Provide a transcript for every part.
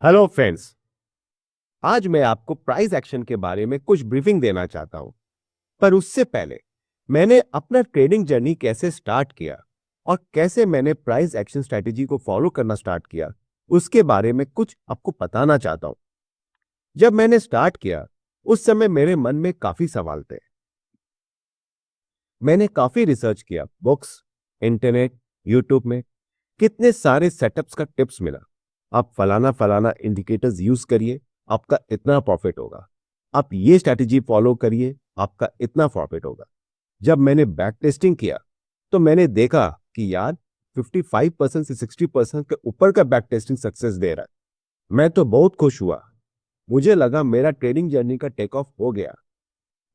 Hello friends. आज मैं आपको प्राइस एक्शन के बारे में कुछ ब्रीफिंग देना चाहता हूं। पर उससे पहले मैंने अपना ट्रेडिंग जर्नी कैसे स्टार्ट किया और कैसे मैंने प्राइस एक्शन स्ट्रेटेजी को फॉलो करना स्टार्ट किया, उसके बारे में कुछ आपको बताना चाहता हूं। जब मैंने स्टार्ट किया उस समय मेरे मन में काफी सवाल थे। मैंने काफी रिसर्च किया, बुक्स, इंटरनेट, यूट्यूब में कितने सारे सेटअप्स का टिप्स मिला। आप फलाना फलाना इंडिकेटर्स यूज करिए, आपका इतना प्रॉफिट होगा। आप ये स्ट्रैटेजी फॉलो करिए, आपका इतना प्रॉफिट होगा। जब मैंने बैक टेस्टिंग किया तो मैंने देखा कि यार 55% से 60% के ऊपर का बैक टेस्टिंग सक्सेस दे रहा है। मैं तो बहुत खुश हुआ। मुझे लगा मेरा ट्रेडिंग जर्नी का टेक ऑफ हो गया।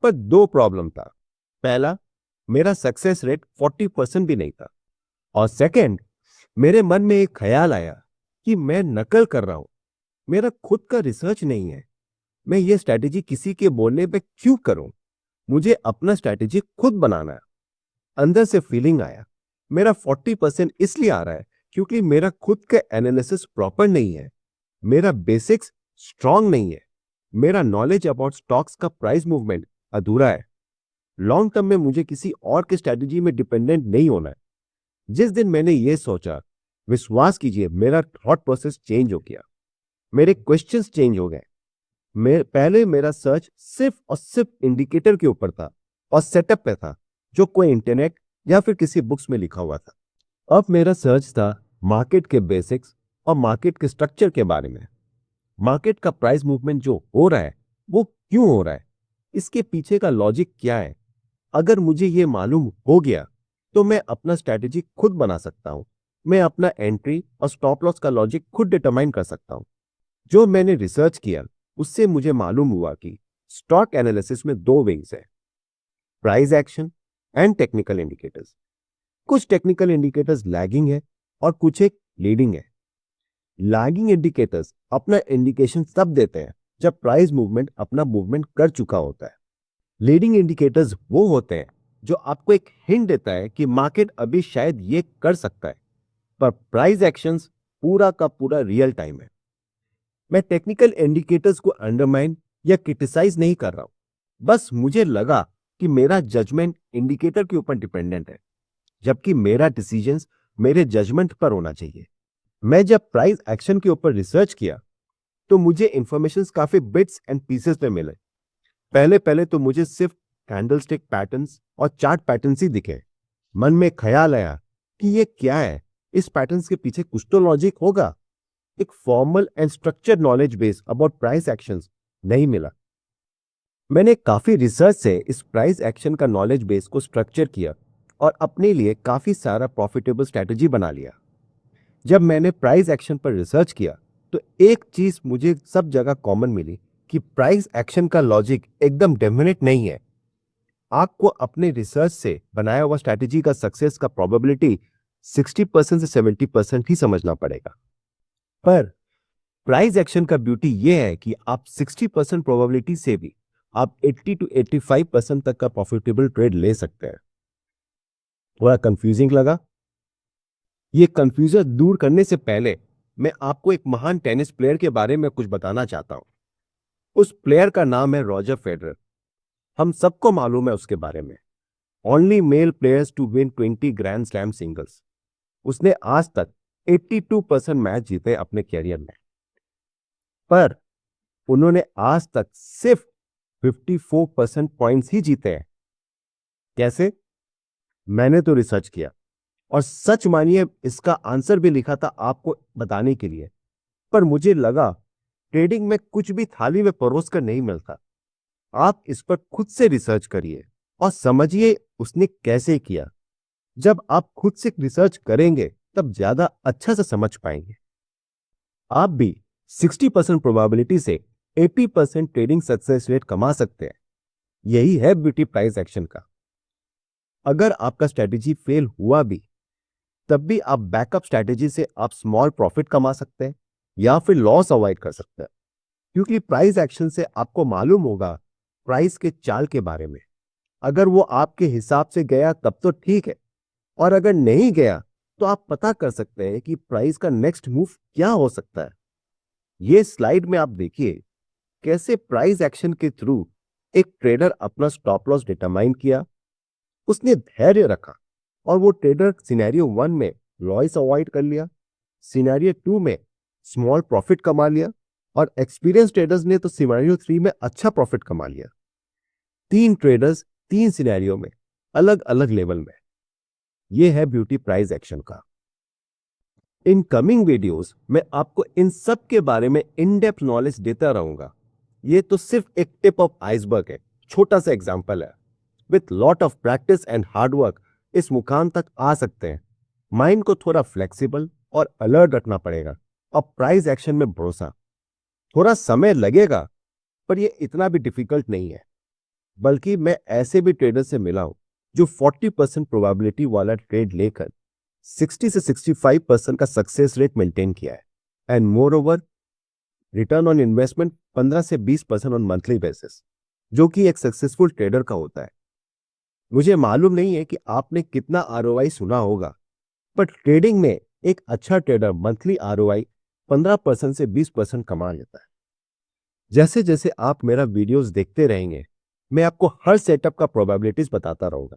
पर दो प्रॉब्लम था। पहला, मेरा सक्सेस रेट 40% भी नहीं था। और सेकंड, मेरे मन में एक ख्याल आया कि मैं नकल कर रहा हूं, मेरा खुद का रिसर्च नहीं है। मैं ये स्ट्रैटेजी किसी के बोलने पे क्यों करूं? मुझे अपना स्ट्रैटेजी खुद बनाना है। अंदर से फीलिंग आया, मेरा 40% इसलिए आ रहा है क्योंकि मेरा खुद का एनालिसिस प्रॉपर नहीं है, मेरा बेसिक्स स्ट्रांग नहीं है, मेरा नॉलेज अबाउट स्टॉक्स का प्राइस मूवमेंट अधूरा है। लॉन्ग टर्म में मुझे किसी और की स्ट्रैटेजी में डिपेंडेंट नहीं होना है। जिस दिन मैंने ये सोचा, विश्वास कीजिए मेरा थॉट प्रोसेस चेंज हो गया। मेरे क्वेश्चंस चेंज हो गए। पहले मेरा सर्च सिर्फ और सिर्फ इंडिकेटर के ऊपर था और सेटअप पे था, जो कोई इंटरनेट या फिर किसी बुक्स में लिखा हुआ था। अब मेरा सर्च था मार्केट के बेसिक्स और मार्केट के स्ट्रक्चर के बारे में। मार्केट का प्राइस मूवमेंट जो हो रहा है वो क्यों हो रहा है, इसके पीछे का लॉजिक क्या है। अगर मुझे ये मालूम हो गया तो मैं अपना स्ट्रैटेजी खुद बना सकता हूं। मैं अपना एंट्री और स्टॉप लॉस का लॉजिक खुद डिटरमाइन कर सकता हूं। जो मैंने रिसर्च किया उससे मुझे मालूम हुआ कि स्टॉक एनालिसिस में दो विंग्स है, price action and technical indicators. कुछ टेक्निकल इंडिकेटर्स लैगिंग है और कुछ एक लीडिंग है। लैगिंग इंडिकेटर्स अपना इंडिकेशन तब देते हैं जब प्राइस मूवमेंट अपना मूवमेंट कर चुका होता है। लीडिंग इंडिकेटर्स वो होते हैं जो आपको एक हिंट देता है कि मार्केट अभी शायद ये कर सकता है। पर प्राइस एक्शंस पूरा का पूरा रियल टाइम है। मैं टेक्निकल इंडिकेटर्स को अंडरमाइन या क्रिटिसाइज नहीं कर रहा हूं, बस मुझे लगा कि मेरा जजमेंट इंडिकेटर के ऊपर डिपेंडेंट है, जबकि मेरा डिसीजंस मेरे जजमेंट पर होना चाहिए। मैं जब प्राइस एक्शन के ऊपर रिसर्च किया तो मुझे इंफॉर्मेशन काफी बिट्स एंड पीसेस में मिले। पहले पहले तो मुझे सिर्फ कैंडलस्टिक पैटर्न्स और चार्ट पैटर्न्स ही दिखे। मन में ख्याल आया कि ये क्या है, इस पैटर्न्स के पीछे कुछ तो लॉजिक होगा। एक formal and structured knowledge base about price actions नहीं मिला। मैंने काफी रिसर्च से इस प्राइस एक्शन का नॉलेज बेस को स्ट्रक्चर किया और अपने लिए काफी सारा प्रॉफिटेबल स्ट्रैटेजी बना लिया। जब मैंने प्राइस एक्शन पर रिसर्च किया तो एक चीज मुझे सब जगह कॉमन मिली कि प्राइस एक्शन का लॉजिक एकदम डेफिनेट नहीं है। आपको अपने रिसर्च से बनाया हुआ स्ट्रैटेजी का सक्सेस का प्रोबेबिलिटी 60% से 70% ही समझना पड़ेगा। पर प्राइस एक्शन का ब्यूटी यह है कि आप 60% प्रोबेबिलिटी से भी आप 80 टू 85% तक का प्रॉफिटेबल ट्रेड ले सकते हैं। थोड़ा कंफ्यूजिंग लगा? ये कंफ्यूजन दूर करने से पहले मैं आपको एक महान टेनिस प्लेयर के बारे में कुछ बताना चाहता हूं। उस प्लेयर का नाम है रॉजर फेडरर। हम सबको मालूम है उसके बारे में। Only male players to win 20 grand slam singles. उसने आज तक 82% मैच जीते अपने कैरियर में। पर उन्होंने आज तक सिर्फ 54% पॉइंट्स ही जीते हैं। कैसे? मैंने तो रिसर्च किया और सच मानिए इसका आंसर भी लिखा था आपको बताने के लिए। पर मुझे लगा ट्रेडिंग में कुछ भी थाली में परोस कर नहीं मिलता। आप इस पर खुद से रिसर्च करिए और समझिए उसने कैसे किया। जब आप खुद से रिसर्च करेंगे तब ज्यादा अच्छा से समझ पाएंगे। आप भी 60% प्रोबेबिलिटी से 80% ट्रेडिंग सक्सेस रेट कमा सकते हैं। यही है ब्यूटी प्राइस एक्शन का। अगर आपका स्ट्रेटेजी फेल हुआ भी तब भी आप बैकअप स्ट्रेटेजी से आप स्मॉल प्रॉफिट कमा सकते हैं या फिर लॉस अवॉइड कर सकते हैं, क्योंकि प्राइस एक्शन से आपको मालूम होगा प्राइस के चाल के बारे में। अगर वो आपके हिसाब से गया तब तो ठीक है, और अगर नहीं गया तो आप पता कर सकते हैं कि प्राइस का नेक्स्ट मूव क्या हो सकता है। ये स्लाइड में आप देखिए कैसे प्राइस एक्शन के थ्रू एक ट्रेडर अपना स्टॉप लॉस डिटरमाइन किया, उसने धैर्य रखा और वो ट्रेडर सिनेरियो 1 में लॉस अवॉइड कर लिया, सिनेरियो 2 में स्मॉल प्रॉफिट कमा लिया और एक्सपीरियंस ट्रेडर्स ने तो सिनेरियो 3 में अच्छा प्रॉफिट कमा लिया। 3 ट्रेडर्स 3 सिनेरियो में अलग अलग लेवल में। ये है ब्यूटी प्राइस एक्शन का। इन कमिंग वीडियोस में आपको इन सब के बारे में इन डेप्थ नॉलेज देता रहूंगा। ये तो सिर्फ एक टिप ऑफ आइसबर्ग है, छोटा सा एग्जांपल है। With lot of practice and hard work इस मुकाम तक आ सकते हैं। माइंड को थोड़ा फ्लेक्सिबल और अलर्ट रखना पड़ेगा और प्राइस एक्शन में भरोसा। थोड़ा समय लगेगा पर ये इतना भी डिफिकल्ट नहीं है, बल्कि मैं ऐसे भी ट्रेडर से मिला हूं जो 40% प्रोबेबिलिटी वाला ट्रेड लेकर 60 से 65% का सक्सेस रेट मेंटेन किया है and more over return on investment 15 से 20% ऑन मंथली बेसिस, जो कि एक सक्सेसफुल ट्रेडर का होता है। मुझे मालूम नहीं है कि आपने कितना आरओआई सुना होगा, पर ट्रेडिंग में एक अच्छा ट्रेडर मंथली आरओआई 15% से 20% कमा लेता है। जैसे जैसे आप मेरा वीडियोस देखते रहेंगे, मैं आपको हर सेटअप का प्रोबेबिलिटीज बताता रहूंगा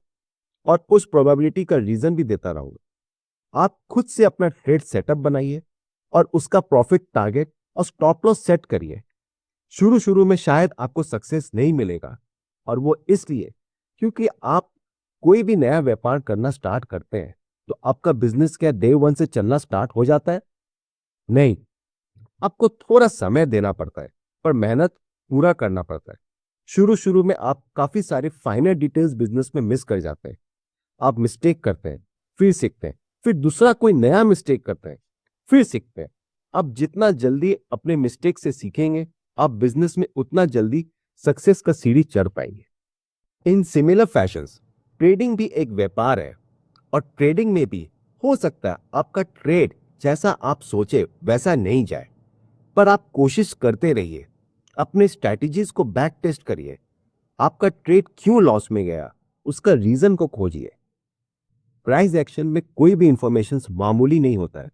और उस प्रोबेबिलिटी का रीजन भी देता रहूंगा। आप खुद से अपना ट्रेड सेटअप बनाइए और उसका प्रॉफिट टारगेट और स्टॉप लॉस सेट करिए। शुरू शुरू में शायद आपको सक्सेस नहीं मिलेगा, और वो इसलिए क्योंकि आप कोई भी नया व्यापार करना स्टार्ट करते हैं तो आपका बिजनेस क्या डे 1 से चलना स्टार्ट हो जाता है? नहीं, आपको थोड़ा समय देना पड़ता है, पर मेहनत पूरा करना पड़ता है। शुरू शुरू में आप काफी सारे फाइनल डिटेल्स बिजनेस में मिस कर जाते हैं। आप मिस्टेक करते हैं, फिर सीखते हैं, फिर दूसरा कोई नया मिस्टेक करते हैं, फिर सीखते हैं। आप जितना जल्दी अपने मिस्टेक से सीखेंगे, आप बिजनेस में उतना जल्दी सक्सेस का सीढ़ी चढ़ पाएंगे। इन सिमिलर फैशंस ट्रेडिंग भी एक व्यापार है, और ट्रेडिंग में भी हो सकता है आपका ट्रेड जैसा आप सोचे वैसा नहीं जाए, पर आप कोशिश करते रहिए। अपने स्ट्रैटेजीज को बैक टेस्ट करिए। आपका ट्रेड क्यों लॉस में गया, उसका रीजन को खोजिए। प्राइस एक्शन में कोई भी इंफॉर्मेशन मामूली नहीं होता है।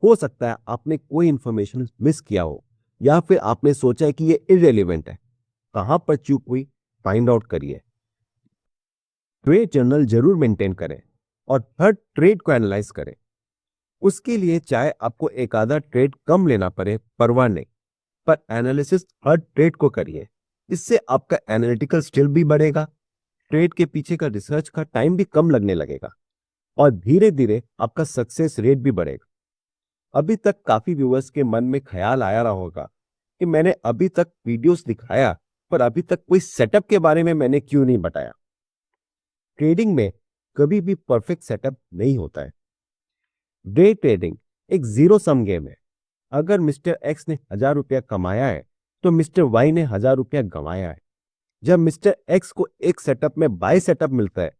हो सकता है आपने कोई इंफॉर्मेशन मिस किया हो, या फिर आपने सोचा है कि ये इररिलेवेंट है। कहां पर चूक हुई, फाइंड आउट करिए। ट्रेड जर्नल जरूर मेंटेन करें और हर ट्रेड को एनालाइज करें। उसके लिए चाहे आपको एक आधा ट्रेड कम लेना पड़े, परवाह नहीं, पर एनालिसिस हर ट्रेड को करिए। इससे आपका एनालिटिकल स्किल भी बढ़ेगा, ट्रेड के पीछे का रिसर्च का टाइम भी कम लगने लगेगा, और धीरे धीरे आपका सक्सेस रेट भी बढ़ेगा। अभी तक काफी व्यूअर्स के मन में ख्याल आया रहा होगा कि मैंने अभी तक वीडियोस दिखाया, पर अभी तक कोई सेटअप के बारे में मैंने क्यों नहीं बताया। ट्रेडिंग में कभी भी परफेक्ट सेटअप नहीं होता है। डे ट्रेडिंग एक जीरो सम गेम है। अगर मिस्टर एक्स ने 1000 रुपया कमाया है तो मिस्टर वाई ने 1000 रुपया गंवाया है। जब मिस्टर एक्स को एक सेटअप में बाय सेटअप मिलता है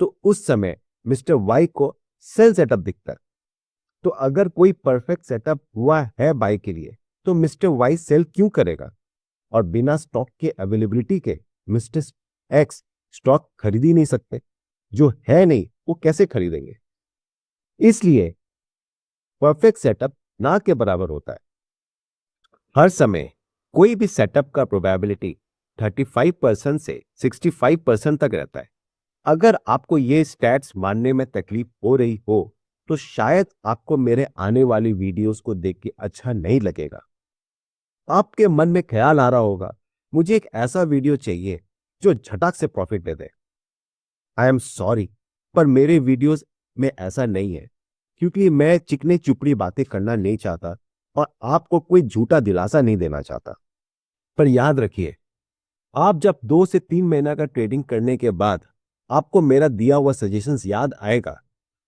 तो उस समय मिस्टर वाई को सेल सेटअप दिखता है। तो अगर कोई परफेक्ट सेटअप हुआ है बाय के लिए तो मिस्टर वाई सेल क्यों करेगा? और बिना स्टॉक के अवेलेबिलिटी के मिस्टर एक्स स्टॉक खरीद ही नहीं सकते। जो है नहीं वो कैसे खरीदेंगे? इसलिए परफेक्ट सेटअप ना के बराबर होता है। हर समय कोई भी सेटअप का प्रोबेबिलिटी 35% से 65% तक रहता है। अगर आपको ये स्टैट्स मानने में तकलीफ हो रही हो तो शायद आपको मेरे आने वाली वीडियोस को देख के अच्छा नहीं लगेगा। आपके मन में ख्याल आ रहा होगा, मुझे एक ऐसा वीडियो चाहिए जो झटक से profit they they. I am sorry, पर मेरे वीडियोस में ऐसा नहीं है, क्योंकि मैं चिकनी चुपड़ी बातें करना नहीं चाहता और आपको कोई झूठा दिलासा नहीं देना चाहता। पर याद रखिए, आप जब 2 से 3 महीना का ट्रेडिंग करने के बाद आपको मेरा दिया हुआ सजेशंस याद आएगा,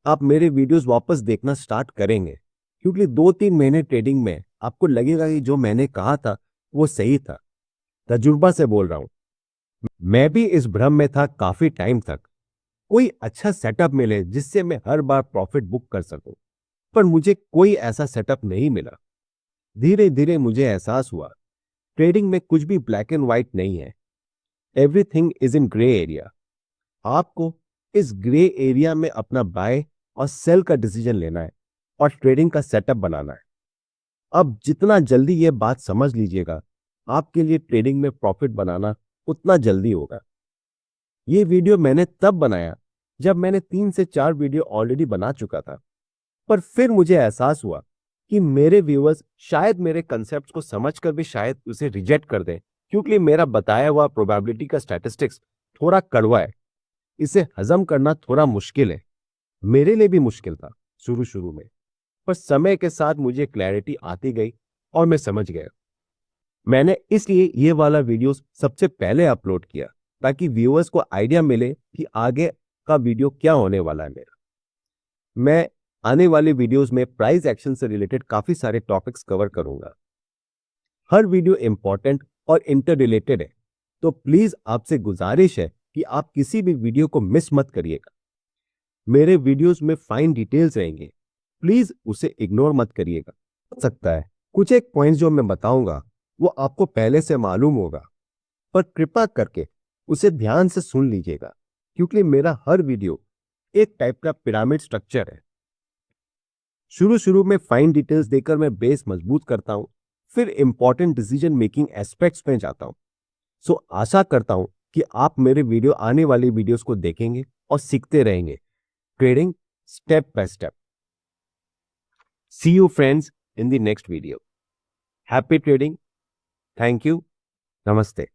आप मेरे वीडियोस वापस देखना स्टार्ट करेंगे, क्योंकि 2-3 महीने ट्रेडिंग में आपको लगेगा कि जो मैंने कहा था वो सही था। तजुर्बा से बोल रहा हूं। मैं भी इस भ्रम में था काफी टाइम तक, कोई अच्छा सेटअप मिले जिससे मैं हर बार प्रॉफिट बुक कर सकूं, पर मुझे कोई ऐसा सेटअप नहीं मिला। धीरे धीरे मुझे एहसास हुआ, ट्रेडिंग में कुछ भी ब्लैक एंड व्हाइट नहीं है। Everything is in grey area. आपको इस ग्रे एरिया में अपना बाय और सेल का डिसीजन लेना है और ट्रेडिंग का सेटअप बनाना है। अब जितना जल्दी ये बात समझ लीजिएगा, आपके लिए ट्रेडिंग में प्रॉफिट बनाना उतना जल्दी होगा। ये वीडियो मैंने तब बनाया जब मैंने 3 से 4 वीडियो ऑलरेडी बना चुका था, पर फिर मुझे एहसास हुआ कि मेरे व्यूअर्स शायद मेरे कंसेप्ट को समझकर भी शायद उसे रिजेक्ट कर दें, क्योंकि मेरा बताया हुआ प्रोबेबिलिटी का स्टैटिस्टिक्स थोड़ा कड़वा है। इसे हजम करना थोड़ा मुश्किल है। मेरे लिए भी मुश्किल था शुरू शुरू में, पर समय के साथ मुझे क्लैरिटी आती गई और मैं समझ गया। मैंने इसलिए ये वाला वीडियोस सबसे पहले अपलोड किया, ताकि व्यूअर्स को आइडिया मिले कि आगे का वीडियो क्या होने वाला है मेरा। मैं आने वाले वीडियोस में प्राइस एक्शन से रिलेटेड काफी सारे टॉपिक्स कवर करूंगा। हर वीडियो इंपॉर्टेंट और इंटर रिलेटेड है, तो प्लीज आपसे गुजारिश है कि आप किसी भी वीडियो को मिस मत करिएगा। मेरे वीडियोस में फाइन डिटेल्स रहेंगे, प्लीज उसे इग्नोर मत करिएगा। हो सकता है कुछ एक पॉइंट्स जो मैं बताऊंगा वो आपको पहले से मालूम होगा, पर कृपा करके उसे ध्यान से सुन लीजिएगा, क्योंकि मेरा हर वीडियो एक टाइप का पिरामिड स्ट्रक्चर है। शुरू शुरू में फाइन डिटेल्स देकर मैं बेस मजबूत करता हूं, फिर इंपॉर्टेंट डिसीजन मेकिंग एस्पेक्ट्स में जाता हूं। सो आशा करता हूं कि आप मेरे वीडियो आने वाली वीडियोस को देखेंगे और सीखते रहेंगे trading step by step. See you friends in the next video. Happy trading. Thank you. नमस्ते।